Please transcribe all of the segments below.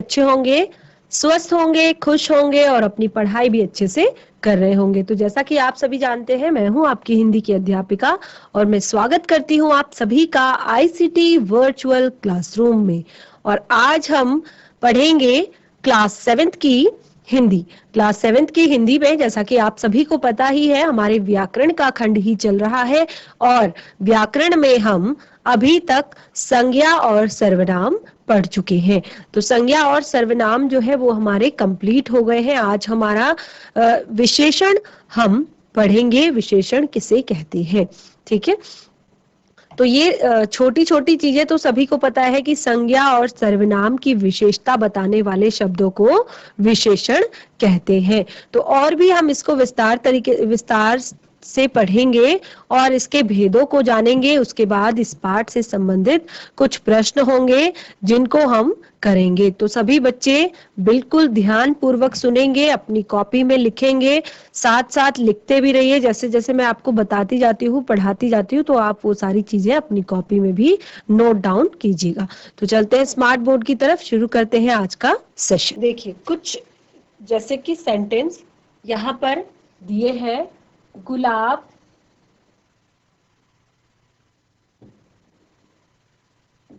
अच्छे होंगे, स्वस्थ होंगे, खुश होंगे और अपनी पढ़ाई भी अच्छे से कर रहे होंगे। तो जैसा कि आप सभी जानते हैं, मैं हूं आपकी हिंदी की अध्यापिका और मैं स्वागत करती हूं आप सभी का आईसीटी वर्चुअल क्लासरूम में। और आज हम पढ़ेंगे क्लास 7th की हिंदी। क्लास 7th की हिंदी में, जैसा कि आप सभी को पता ही है, हमारे व्याकरण का खंड ही चल रहा है और व्याकरण में हम अभी तक संज्ञा और सर्वनाम पढ़ चुके हैं। तो संज्ञा और सर्वनाम जो है वो हमारे कंप्लीट हो गए हैं। आज हमारा विशेषण हम पढ़ेंगे, विशेषण किसे कहते हैं। ठीक है, तो ये छोटी छोटी चीजें तो सभी को पता है कि संज्ञा और सर्वनाम की विशेषता बताने वाले शब्दों को विशेषण कहते हैं। तो और भी हम इसको विस्तार से पढ़ेंगे और इसके भेदों को जानेंगे। उसके बाद इस पाठ से संबंधित कुछ प्रश्न होंगे जिनको हम करेंगे। तो सभी बच्चे बिल्कुल ध्यान पूर्वक सुनेंगे, अपनी कॉपी में लिखेंगे, साथ साथ लिखते भी रहिए। जैसे जैसे मैं आपको बताती जाती हूँ, पढ़ाती जाती हूँ, तो आप वो सारी चीजें अपनी कॉपी में भी नोट डाउन कीजिएगा। तो चलते हैं स्मार्ट बोर्ड की तरफ, शुरू करते हैं आज का सेशन। देखिए, कुछ जैसे कि सेंटेंस यहाँ पर दिए हैं। गुलाब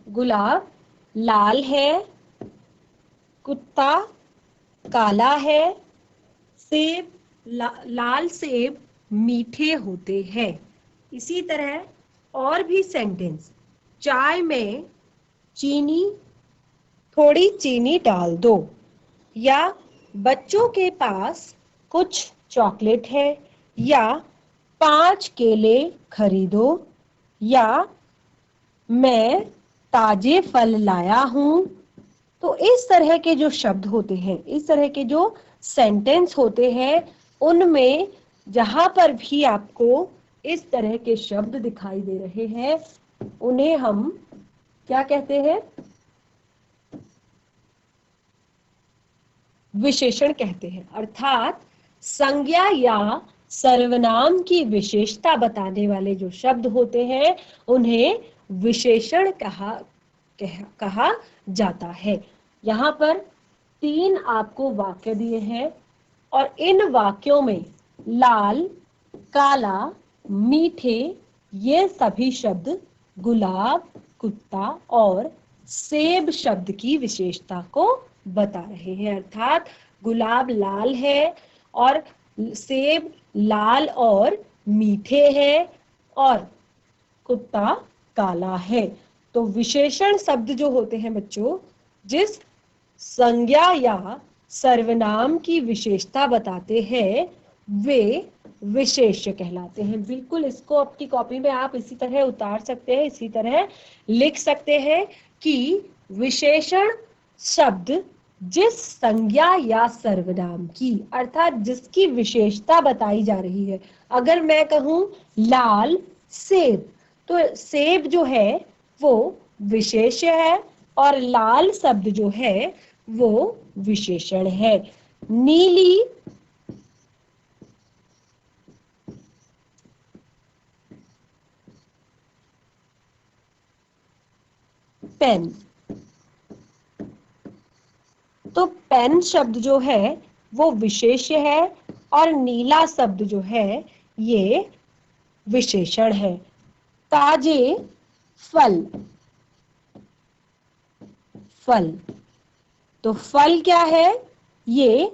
गुलाब लाल है, कुत्ता काला है, सेब लाल सेब मीठे होते हैं। इसी तरह और भी सेंटेंस, चाय में चीनी थोड़ी चीनी डाल दो, या बच्चों के पास कुछ चॉकलेट है, या 5 केले खरीदो, या मैं ताजे फल लाया हूं। तो इस तरह के जो शब्द होते हैं, इस तरह के जो सेंटेंस होते हैं, उनमें जहां पर भी आपको इस तरह के शब्द दिखाई दे रहे हैं, उन्हें हम क्या कहते हैं? विशेषण कहते हैं। अर्थात संज्ञा या सर्वनाम की विशेषता बताने वाले जो शब्द होते हैं, उन्हें विशेषण कहा जाता है। यहाँ पर 3 आपको वाक्य दिए हैं और इन वाक्यों में लाल, काला, मीठे, ये सभी शब्द गुलाब, कुत्ता और सेब शब्द की विशेषता को बता रहे हैं। अर्थात गुलाब लाल है और सेब लाल और मीठे हैं और कुत्ता काला है। तो विशेषण शब्द जो होते हैं बच्चों, जिस संज्ञा या सर्वनाम की विशेषता बताते हैं, वे विशेष्य कहलाते हैं। बिल्कुल इसको अपनी कॉपी में आप इसी तरह उतार सकते हैं, इसी तरह लिख सकते हैं कि विशेषण शब्द जिस संज्ञा या सर्वनाम की, अर्थात जिसकी विशेषता बताई जा रही है। अगर मैं कहूं लाल सेब, तो सेब जो है वो विशेष्य है और लाल शब्द जो है वो विशेषण है। नीली पेन, तो पेन शब्द जो है वो विशेष्य है और नीला शब्द जो है ये विशेषण है। ताजे फल, फल, तो फल क्या है? ये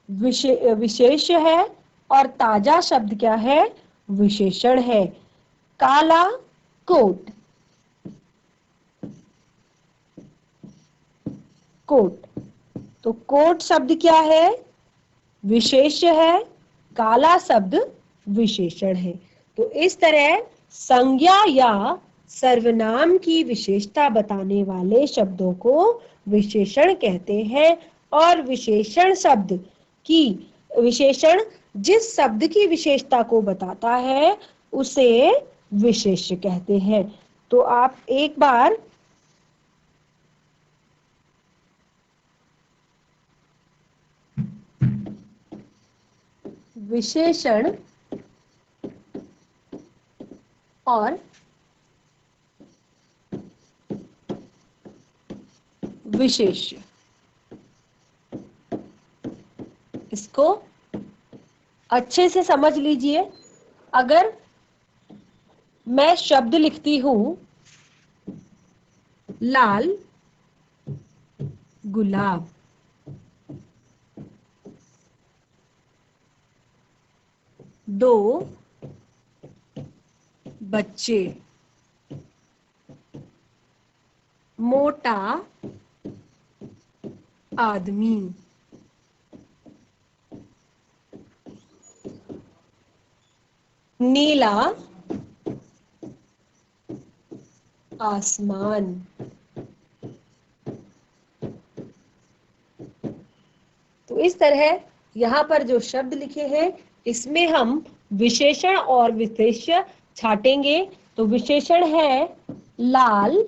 विशेष्य है और ताजा शब्द क्या है? विशेषण है। काला कोट, कोट, तो कोट शब्द क्या है? विशेष्य है, काला शब्द विशेषण है। तो इस तरह संज्ञा या सर्वनाम की विशेषता बताने वाले शब्दों को विशेषण कहते हैं और विशेषण शब्द की विशेषण जिस शब्द की विशेषता को बताता है उसे विशेष्य कहते हैं। तो आप एक बार विशेषण और विशेष्य, इसको अच्छे से समझ लीजिए। अगर मैं शब्द लिखती हूं लाल गुलाब, दो बच्चे, मोटा आदमी, नीला आसमान। तो इस तरह यहाँ पर जो शब्द लिखे हैं इसमें हम विशेषण और विशेष्य छाटेंगे। तो विशेषण है लाल,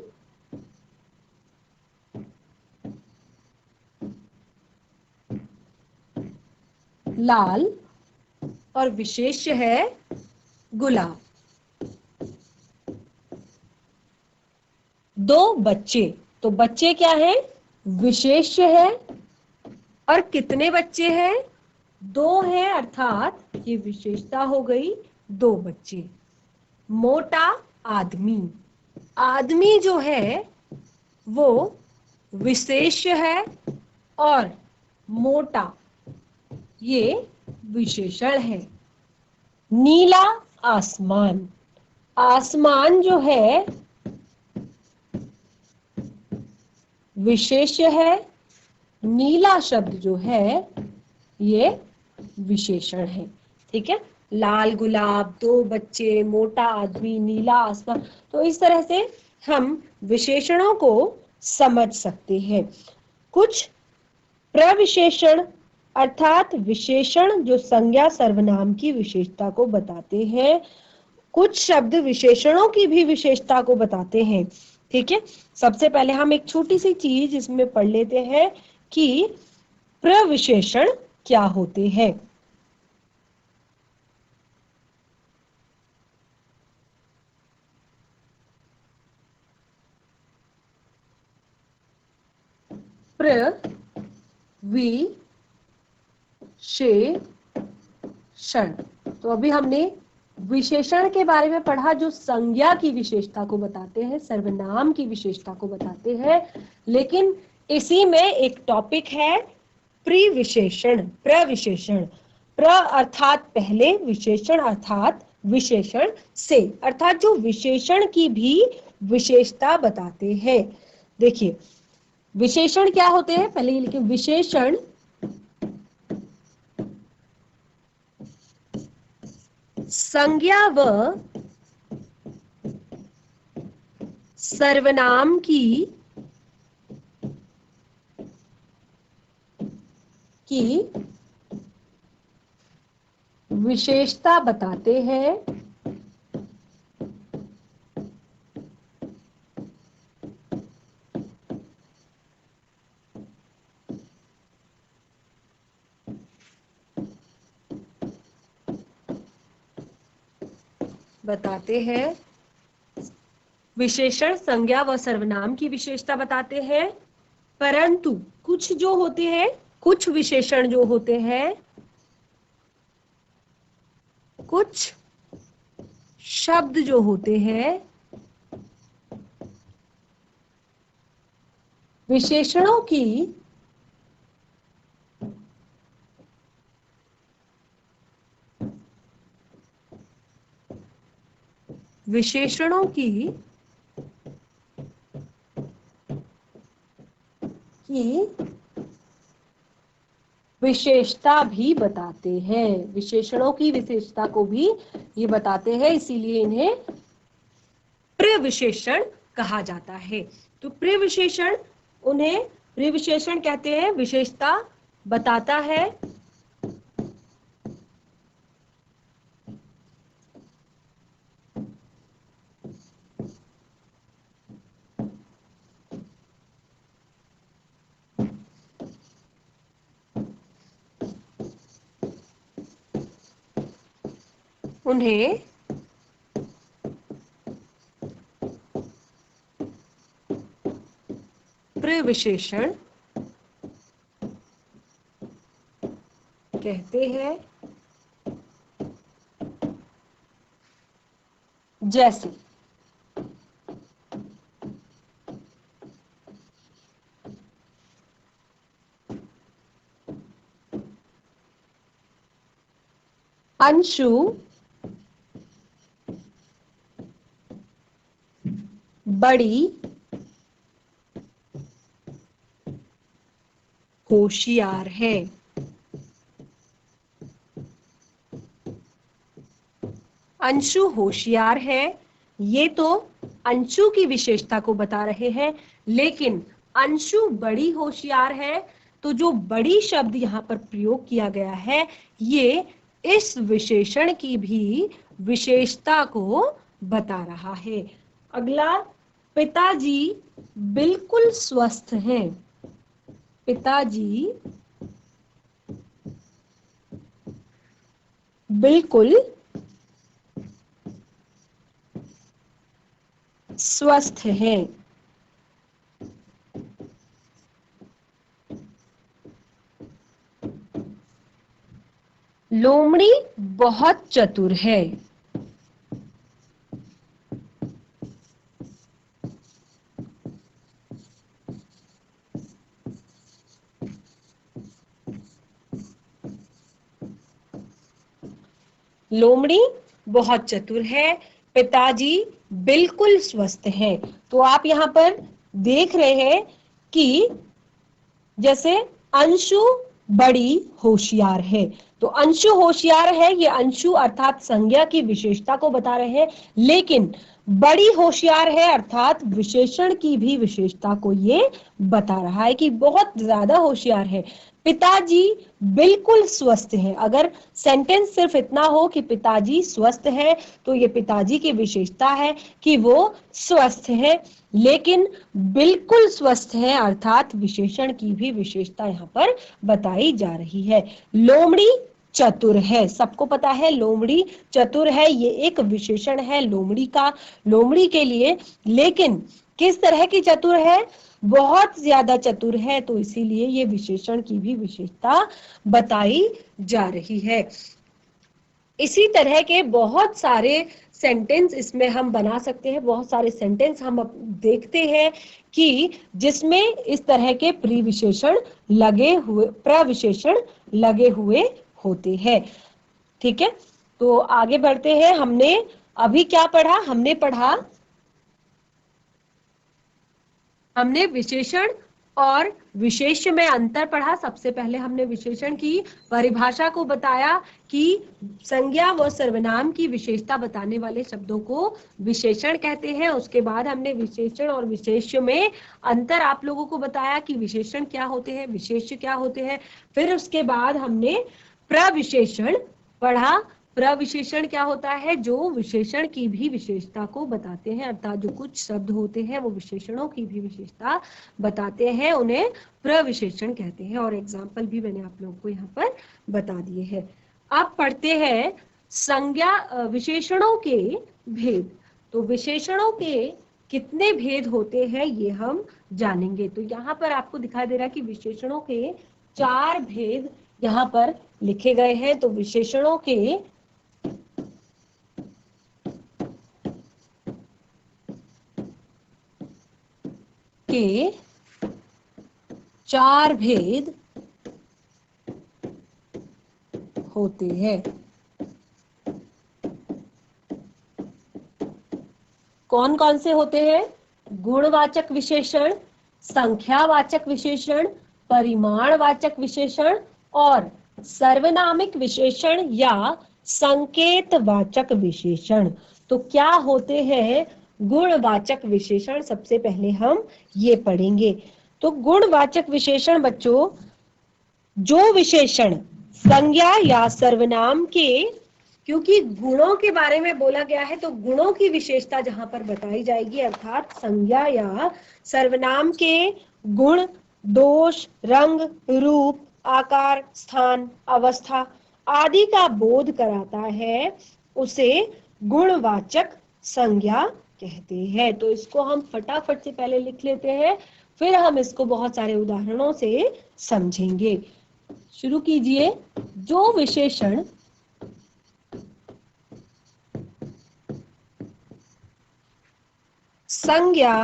लाल, और विशेष्य है गुलाब। दो बच्चे, तो बच्चे क्या है? विशेष्य है। और कितने बच्चे हैं? दो हैं, अर्थात ये विशेषता हो गई दो बच्चे। मोटा आदमी, आदमी जो है वो विशेष्य है और मोटा ये विशेषण है। नीला आसमान, आसमान जो है विशेष्य है, नीला शब्द जो है ये विशेषण है। ठीक है, लाल गुलाब, दो बच्चे, मोटा आदमी, नीला आसमान। तो इस तरह से हम विशेषणों को समझ सकते हैं। कुछ प्रविशेषण अर्थात विशेषण जो संज्ञा सर्वनाम की विशेषता को बताते हैं। कुछ शब्द विशेषणों की भी विशेषता को बताते हैं। ठीक है, सबसे पहले हम एक छोटी सी चीज इसमें पढ़ लेते हैं कि प्रविशेषण क्या होते हैं। प्रविशेषण, तो अभी हमने विशेषण के बारे में पढ़ा जो संज्ञा की विशेषता को बताते हैं, सर्वनाम की विशेषता को बताते हैं। लेकिन इसी में एक टॉपिक है प्रिविशेषण, प्रविशेषण। प्र अर्थात पहले, विशेषण अर्थात विशेषण से, अर्थात जो विशेषण की भी विशेषता बताते हैं। देखिए विशेषण क्या होते हैं, पहले ये लिखिए। विशेषण संज्ञा व सर्वनाम की विशेषता बताते हैं। विशेषण संज्ञा व सर्वनाम की विशेषता बताते हैं, परंतु कुछ जो होते हैं, कुछ विशेषण जो होते हैं, कुछ शब्द जो होते हैं, विशेषणों की विशेषता भी बताते हैं। विशेषणों की विशेषता को भी ये बताते हैं, इसीलिए इन्हें प्रविशेषण कहा जाता है। तो प्रविशेषण, उन्हें प्रविशेषण कहते हैं, विशेषता बताता है। उन्हें प्रविशेषण कहते हैं। जैसे अंशु बड़ी होशियार है। अंशु होशियार है, ये तो अंशु की विशेषता को बता रहे हैं, लेकिन अंशु बड़ी होशियार है, तो जो बड़ी शब्द यहाँ पर प्रयोग किया गया है ये इस विशेषण की भी विशेषता को बता रहा है। अगला, पिताजी बिल्कुल स्वस्थ हैं। पिताजी बिल्कुल स्वस्थ हैं। लोमड़ी बहुत चतुर है। लोमड़ी बहुत चतुर है, पिताजी बिल्कुल स्वस्थ हैं। तो आप यहाँ पर देख रहे हैं कि जैसे अंशु बड़ी होशियार है, तो अंशु होशियार है, ये अंशु अर्थात संज्ञा की विशेषता को बता रहे हैं, लेकिन बड़ी होशियार है अर्थात विशेषण की भी विशेषता को ये बता रहा है कि बहुत ज्यादा होशियार है। पिताजी बिल्कुल स्वस्थ है, अगर सेंटेंस सिर्फ इतना हो कि पिताजी स्वस्थ है तो ये पिताजी की विशेषता है कि वो स्वस्थ है, लेकिन बिल्कुल स्वस्थ है अर्थात विशेषण की भी विशेषता यहाँ पर बताई जा रही है। लोमड़ी चतुर है, सबको पता है लोमड़ी चतुर है, ये एक विशेषण है लोमड़ी का, लोमड़ी के लिए, लेकिन किस तरह की चतुर है, बहुत ज्यादा चतुर है, तो इसीलिए ये विशेषण की भी विशेषता बताई जा रही है। इसी तरह के बहुत सारे सेंटेंस इसमें हम बना सकते हैं, बहुत सारे सेंटेंस हम देखते हैं कि जिसमें इस तरह के प्रविशेषण लगे हुए होते हैं। ठीक है, तो आगे बढ़ते हैं। हमने अभी क्या पढ़ा, हमने विशेषण और विशेष्य में अंतर पढ़ा। सबसे पहले हमने विशेषण की परिभाषा को बताया कि संज्ञा व सर्वनाम की विशेषता बताने वाले शब्दों को विशेषण कहते हैं। उसके बाद हमने विशेषण और विशेष्य में अंतर आप लोगों को बताया कि विशेषण क्या होते हैं, विशेष्य क्या होते हैं। फिर उसके बाद हमने प्रविशेषण पढ़ा। प्रविशेषण क्या होता है, जो विशेषण की भी विशेषता को बताते हैं, अर्थात जो कुछ शब्द होते हैं वो विशेषणों की भी विशेषता बताते हैं, उन्हें प्रविशेषण कहते हैं। और एग्जाम्पल भी मैंने आप लोगों को यहाँ पर बता दिए हैं। अब पढ़ते हैं संज्ञा विशेषणों के भेद। तो विशेषणों के कितने भेद होते हैं ये हम जानेंगे। तो यहाँ पर आपको दिखाई दे रहा है कि विशेषणों के 4 भेद यहाँ पर लिखे गए हैं। तो विशेषणों के 4 भेद होते हैं। कौन कौन से होते हैं? गुणवाचक विशेषण, संख्यावाचक विशेषण, परिमाणवाचक विशेषण और सर्वनामिक विशेषण या संकेतवाचक विशेषण। तो क्या होते हैं गुणवाचक विशेषण? सबसे पहले हम ये पढ़ेंगे। तो गुणवाचक विशेषण बच्चों, जो विशेषण संज्ञा या सर्वनाम के, क्योंकि गुणों के बारे में बोला गया है तो गुणों की विशेषता जहां पर बताई जाएगी, अर्थात संज्ञा या सर्वनाम के गुण, दोष, रंग, रूप, आकार, स्थान, अवस्था आदि का बोध कराता है, उसे गुणवाचक संज्ञा कहते हैं। तो इसको हम फटाफट से पहले लिख लेते हैं, फिर हम इसको बहुत सारे उदाहरणों से समझेंगे। शुरू कीजिए। जो विशेषण संज्ञा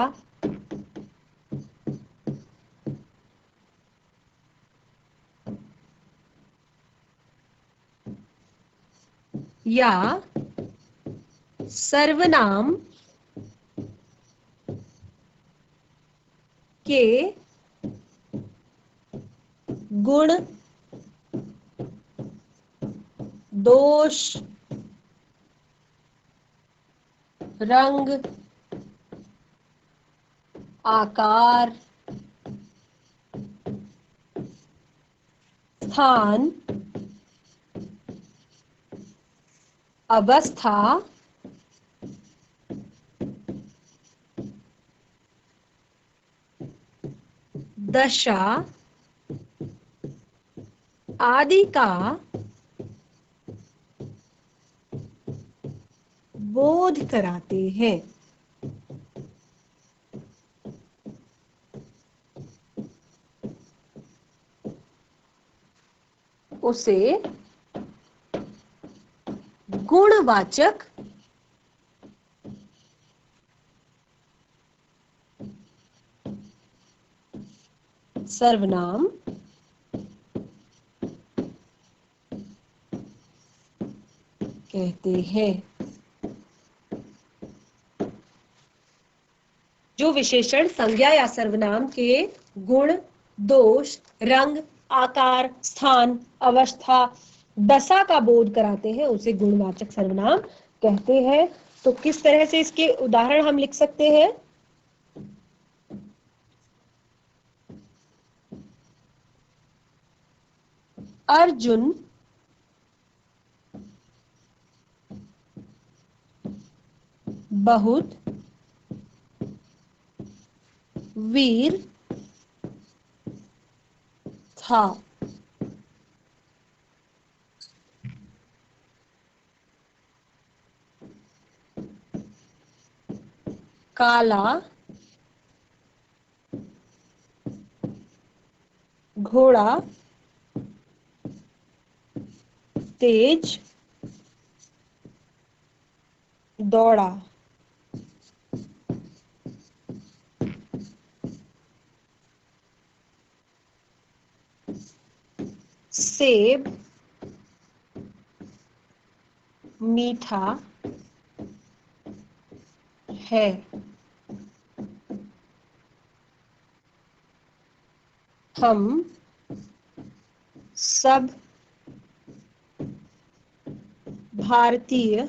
या सर्वनाम के गुण, दोष, रंग, आकार, स्थान, अवस्था, दशा आदि का बोध कराते हैं। उसे गुणवाचक सर्वनाम कहते हैं। जो विशेषण संज्ञा या सर्वनाम के गुण, दोष, रंग, आकार, स्थान, अवस्था, दशा का बोध कराते हैं उसे गुणवाचक सर्वनाम कहते हैं। तो किस तरह से इसके उदाहरण हम लिख सकते हैं? अर्जुन बहुत वीर था। काला घोड़ा तेज दौड़ा। सेब मीठा है। हम सब भारतीय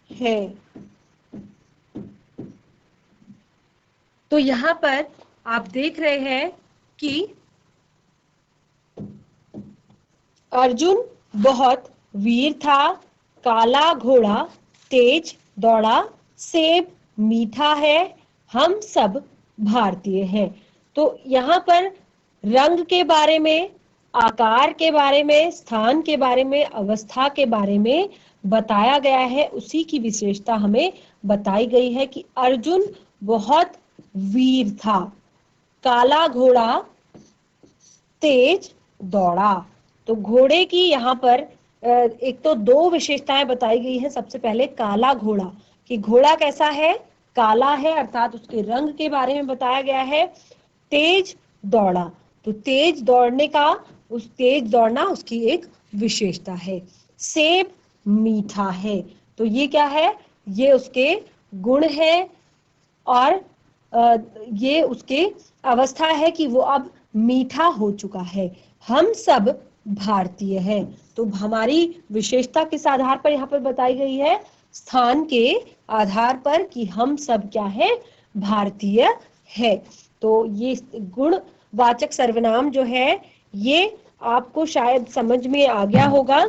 हैं। तो यहाँ पर आप देख रहे हैं कि अर्जुन बहुत वीर था, काला घोड़ा तेज दौड़ा, सेब मीठा है, हम सब भारतीय हैं। तो यहाँ पर रंग के बारे में, आकार के बारे में, स्थान के बारे में, अवस्था के बारे में बताया गया है। उसी की विशेषता हमें बताई गई है कि अर्जुन बहुत वीर था, काला घोड़ा तेज दौड़ा। तो घोड़े की यहाँ पर एक तो दो विशेषताएं बताई गई हैं। सबसे पहले काला घोड़ा, कि घोड़ा कैसा है? काला है, अर्थात उसके रंग के बारे में बताया गया है। तेज दौड़ा, तो तेज दौड़ने का, उस तेज दौड़ना उसकी एक विशेषता है। सेब मीठा है, तो ये क्या है? ये उसके गुण है और ये उसके अवस्था है कि वो अब मीठा हो चुका है। हम सब भारतीय हैं, तो हमारी विशेषता किस आधार पर यहाँ पर बताई गई है? स्थान के आधार पर कि हम सब क्या है? भारतीय है। तो ये गुणवाचक सर्वनाम जो है ये आपको शायद समझ में आ गया होगा।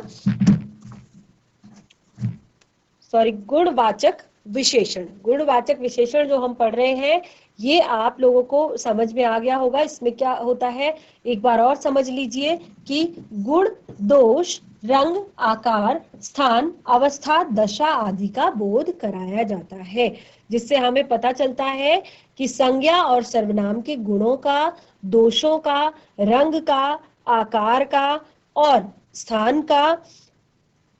सॉरी, गुणवाचक विशेषण, गुणवाचक विशेषण जो हम पढ़ रहे हैं ये आप लोगों को समझ में आ गया होगा। इसमें क्या होता है एक बार और समझ लीजिए कि गुण, दोष, रंग, आकार, स्थान, अवस्था, दशा आदि का बोध कराया जाता है, जिससे हमें पता चलता है कि संज्ञा और सर्वनाम के गुणों का, दोषों का, रंग का, आकार का और स्थान का।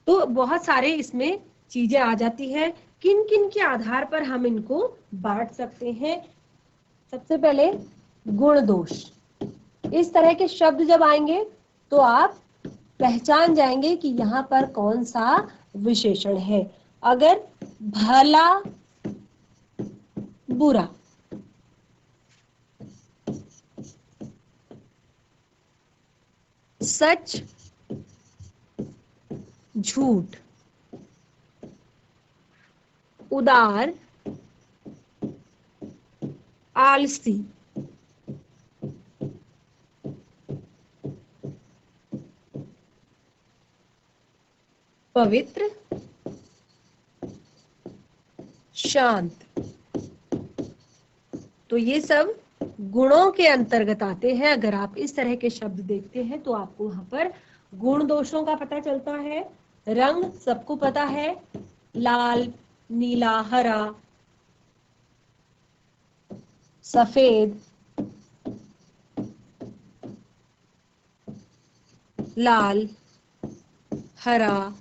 तो बहुत सारे इसमें चीजें आ जाती है। किन किन के आधार पर हम इनको बांट सकते हैं? सबसे पहले गुण दोष। इस तरह के शब्द जब आएंगे तो आप पहचान जाएंगे कि यहाँ पर कौन सा विशेषण है। अगर भला बुरा, सच झूठ, उदार आलसी, पवित्र शांत, तो ये सब गुणों के अंतर्गत आते हैं। अगर आप इस तरह के शब्द देखते हैं तो आपको वहां पर गुण दोषों का पता चलता है। रंग सबको पता है, लाल, नीला, हरा, सफेद, लाल, हरा,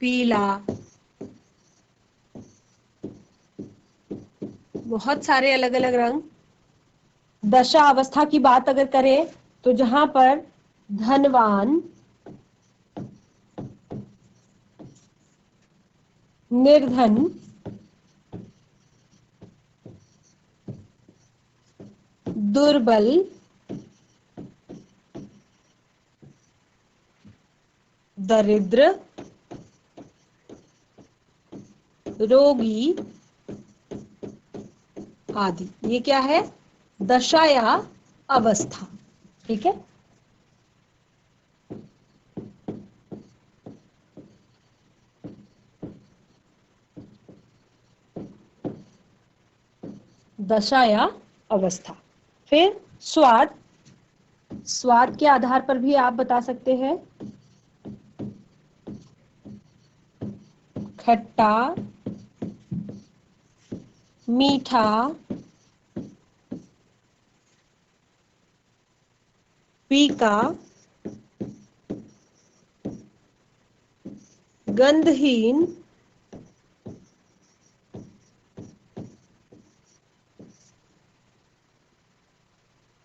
पीला, बहुत सारे अलग अलग रंग। दशा अवस्था की बात अगर करें तो जहां पर धनवान, निर्धन, दुर्बल, दरिद्र, रोगी आदि, ये क्या है? दशा या अवस्था। ठीक है। दशा या अवस्था। फिर स्वाद। स्वाद के आधार पर भी आप बता सकते हैं। खट्टा, मीठा, फीका, गंधहीन,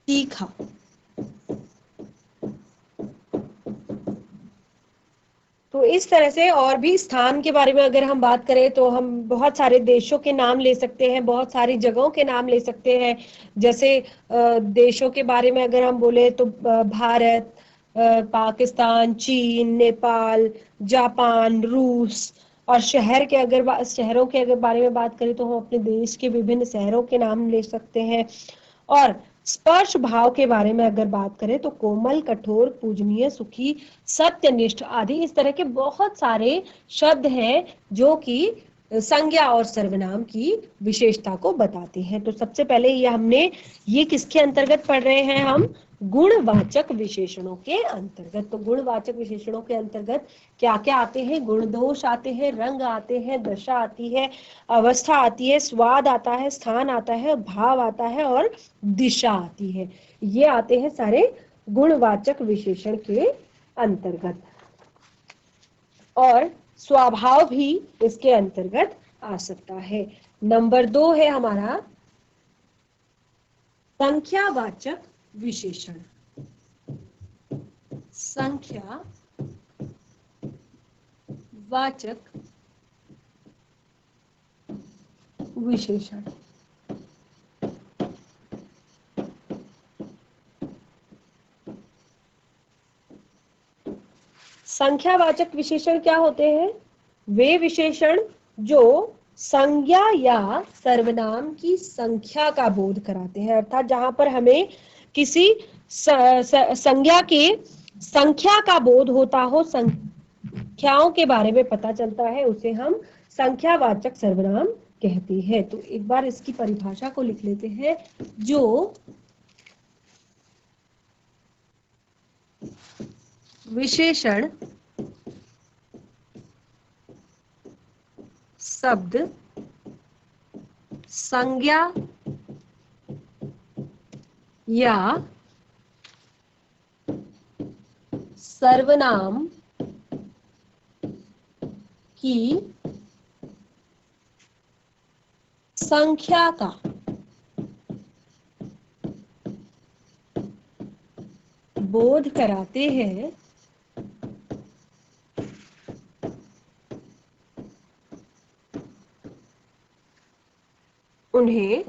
तीखा। तो इस तरह से, और भी स्थान के बारे में अगर हम बात करें तो हम बहुत सारे देशों के नाम ले सकते हैं, बहुत सारी जगहों के नाम ले सकते हैं। जैसे देशों के बारे में अगर हम बोले तो भारत, पाकिस्तान, चीन, नेपाल, जापान, रूस। और शहरों के अगर बारे में बात करें तो हम अपने देश के विभिन्न शहरों के नाम ले सकते हैं। और स्पर्श भाव के बारे में अगर बात करें तो कोमल, कठोर, पूजनीय, सुखी, सत्यनिष्ठ आदि इस तरह के बहुत सारे शब्द हैं जो कि संज्ञा और सर्वनाम की विशेषता को बताते हैं। तो सबसे पहले ये किसके अंतर्गत पढ़ रहे हैं हम? गुणवाचक विशेषणों के अंतर्गत। तो गुणवाचक विशेषणों के अंतर्गत क्या क्या आते हैं? गुण दोष आते हैं, रंग आते हैं, दशा आती है, अवस्था आती है, स्वाद आता है, स्थान आता है, भाव आता है और दिशा आती है। ये आते हैं सारे गुणवाचक विशेषण के अंतर्गत। और स्वभाव भी इसके अंतर्गत आ सकता है। नंबर 2 है हमारा संख्यावाचक विशेषण। संख्यावाचक विशेषण। संख्यावाचक विशेषण क्या होते हैं? वे विशेषण जो संज्ञा या सर्वनाम की संख्या का बोध कराते हैं। अर्थात जहां पर हमें किसी संज्ञा के संख्या का बोध होता हो, संख्याओं के बारे में पता चलता है, उसे हम संख्यावाचक सर्वनाम कहते हैं। तो एक बार इसकी परिभाषा को लिख लेते हैं। जो विशेषण शब्द संज्ञा या सर्वनाम की संख्या का बोध कराते हैं उन्हें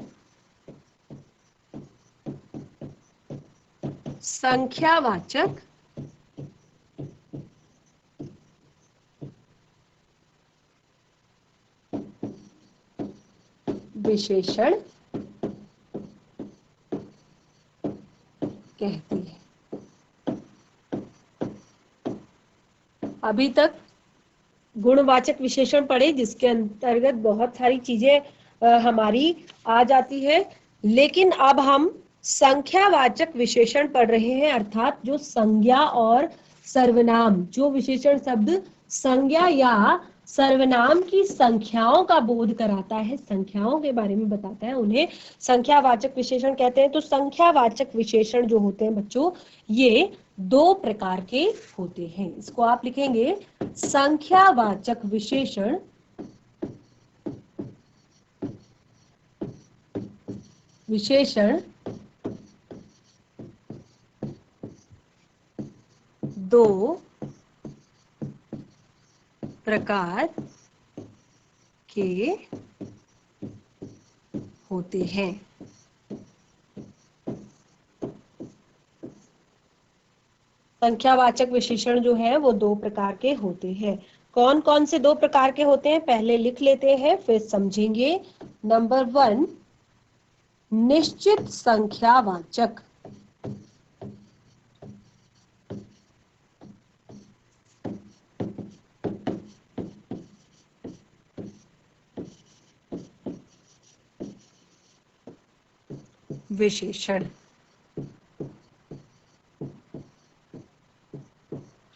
संख्यावाचक विशेषण कहते हैं। अभी तक गुणवाचक विशेषण पढ़े, जिसके अंतर्गत बहुत सारी चीजें हमारी आ जाती है, लेकिन अब हम संख्यावाचक विशेषण पढ़ रहे हैं, अर्थात जो संज्ञा और सर्वनाम, जो विशेषण शब्द संज्ञा या सर्वनाम की संख्याओं का बोध कराता है, संख्याओं के बारे में बताता है, उन्हें संख्यावाचक विशेषण कहते हैं। तो संख्यावाचक विशेषण जो होते हैं बच्चों, ये दो प्रकार के होते हैं। इसको आप लिखेंगे संख्यावाचक विशेषण दो प्रकार के होते हैं। संख्यावाचक विशेषण जो है वो दो प्रकार के होते हैं। कौन कौन से दो प्रकार के होते हैं पहले लिख लेते हैं, फिर समझेंगे। नंबर 1, निश्चित संख्यावाचक। विशेषण,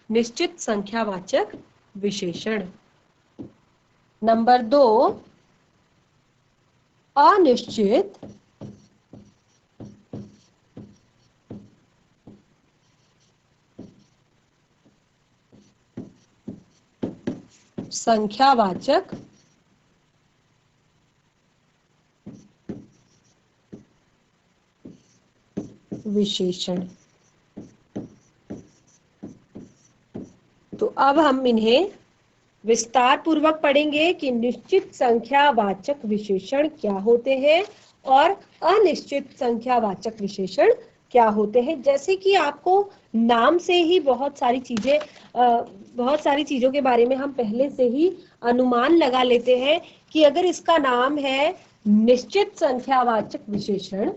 निश्चित संख्यावाचक विशेषण। नंबर 2, अनिश्चित संख्यावाचक विशेषण। तो अब हम इन्हें विस्तार पूर्वक पढ़ेंगे कि निश्चित संख्यावाचक विशेषण क्या होते हैं और अनिश्चित संख्यावाचक विशेषण क्या होते हैं। जैसे कि आपको नाम से ही बहुत सारी चीजों के बारे में हम पहले से ही अनुमान लगा लेते हैं कि अगर इसका नाम है निश्चित संख्यावाचक विशेषण,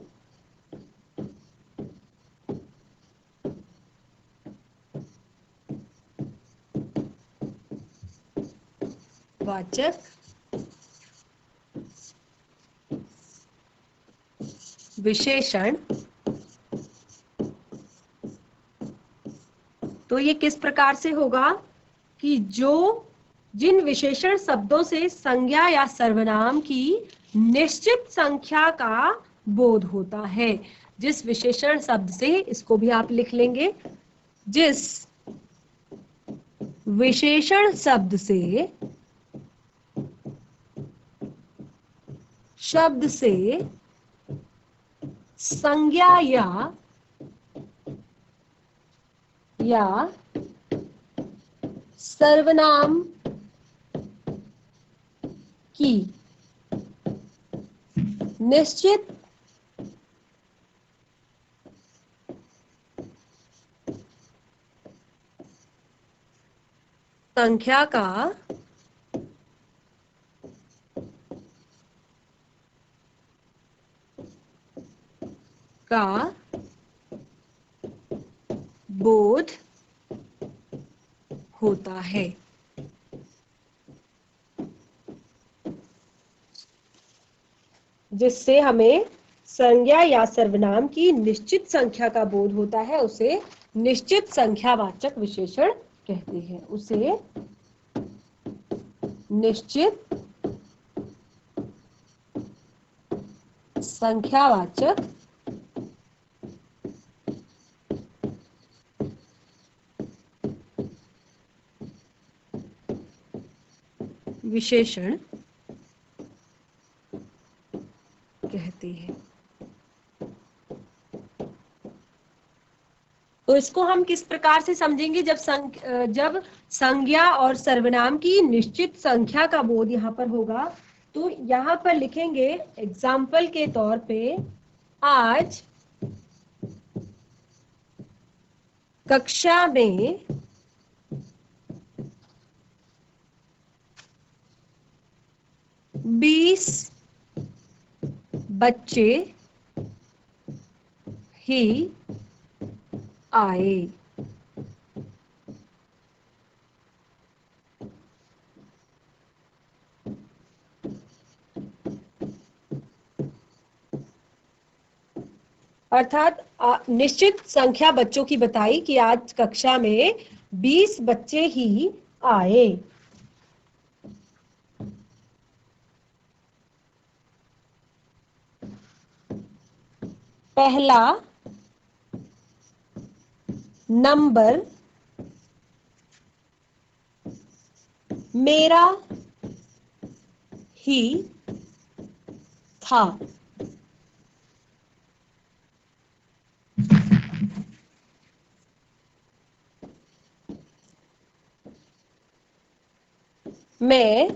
वाचक विशेषण, तो ये किस प्रकार से होगा कि जिन विशेषण शब्दों से संज्ञा या सर्वनाम की निश्चित संख्या का बोध होता है। जिस विशेषण शब्द से, इसको भी आप लिख लेंगे, जिस विशेषण शब्द से संज्ञा या सर्वनाम की निश्चित संख्या का बोध होता है। जिससे हमें संज्ञा या सर्वनाम की निश्चित संख्या का बोध होता है, उसे निश्चित संख्यावाचक विशेषण कहते हैं। उसे निश्चित संख्यावाचक विशेषण कहते हैं। तो इसको हम किस प्रकार से समझेंगे, जब संज्ञा और सर्वनाम की निश्चित संख्या का बोध यहाँ पर होगा। तो यहाँ पर लिखेंगे एग्जाम्पल के तौर पे, आज कक्षा में 20 बच्चे ही आए। अर्थात निश्चित संख्या बच्चों की बताई कि आज कक्षा में 20 बच्चे ही आए। पहला नंबर मेरा ही था। मैं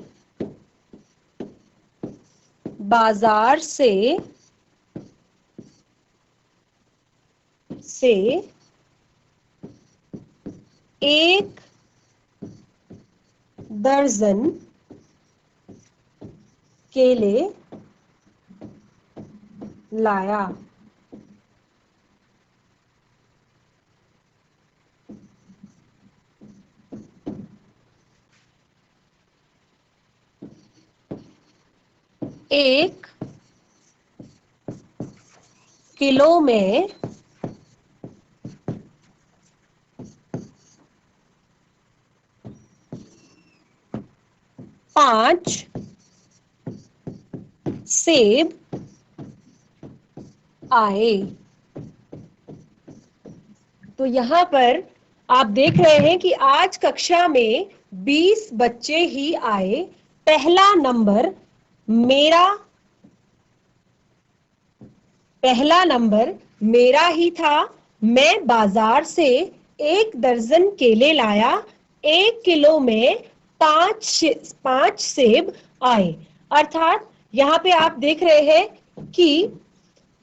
बाजार से एक दर्जन केले लाया। एक किलो में 5 सेब आए। तो यहाँ पर आप देख रहे हैं कि आज कक्षा में 20 बच्चे ही आए। पहला नंबर मेरा ही था। मैं बाजार से एक दर्जन केले लाया। 1 किलो में 5 सेब आए। अर्थात यहाँ पे आप देख रहे हैं कि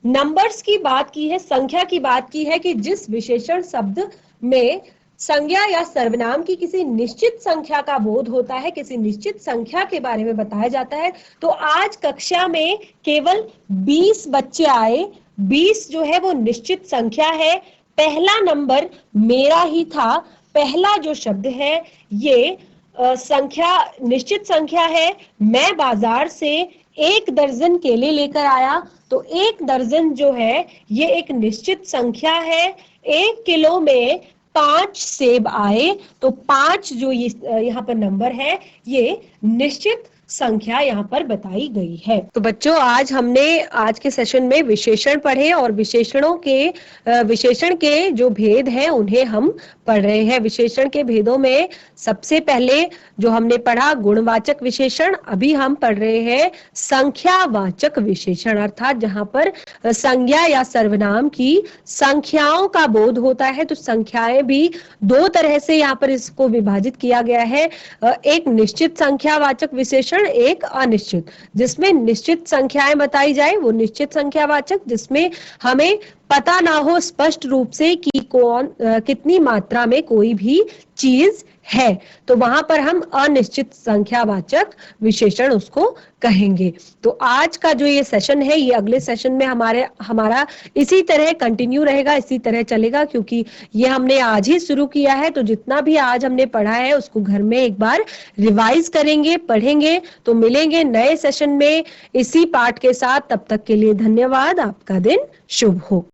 नंबर्स की बात की है, संख्या की बात की है कि जिस विशेषण शब्द में संज्ञा या सर्वनाम की किसी निश्चित संख्या का बोध होता है, किसी निश्चित संख्या के बारे में बताया जाता है। तो आज कक्षा में केवल 20 बच्चे आए। 20 जो है वो निश्चित संख्या है। पहला नंबर मेरा ही था। पहला जो शब्द है ये संख्या, निश्चित संख्या है। मैं बाजार से 1 दर्जन केले लेकर आया। तो 1 दर्जन जो है ये एक निश्चित संख्या है। 1 किलो में 5 सेब आए। तो 5 जो यहाँ पर नंबर है ये निश्चित संख्या यहाँ पर बताई गई है। तो बच्चों, आज हमने आज के सेशन में विशेषण पढ़े और विशेषण के जो भेद हैं उन्हें हम पढ़ रहे हैं। विशेषण के भेदों में सबसे पहले जो हमने पढ़ा गुणवाचक विशेषण, अभी हम पढ़ रहे हैं संख्यावाचक विशेषण। अर्थात जहां पर संज्ञा या सर्वनाम की संख्याओं का बोध होता है। तो संख्याएं भी 2 तरह से यहाँ पर इसको विभाजित किया गया है। एक निश्चित संख्यावाचक विशेषण, एक अनिश्चित। जिसमें निश्चित संख्याएं बताई जाए वो निश्चित संख्यावाचक, जिसमें हमें पता ना हो स्पष्ट रूप से कि कितनी मात्रा में कोई भी चीज है, तो वहां पर हम अनिश्चित संख्यावाचक विशेषण उसको कहेंगे। तो आज का जो ये सेशन है ये अगले सेशन में हमारा इसी तरह कंटिन्यू रहेगा, इसी तरह चलेगा, क्योंकि ये हमने आज ही शुरू किया है। तो जितना भी आज हमने पढ़ा है उसको घर में एक बार रिवाइज करेंगे, पढ़ेंगे। तो मिलेंगे नए सेशन में इसी पाठ के साथ। तब तक के लिए धन्यवाद। आपका दिन शुभ हो।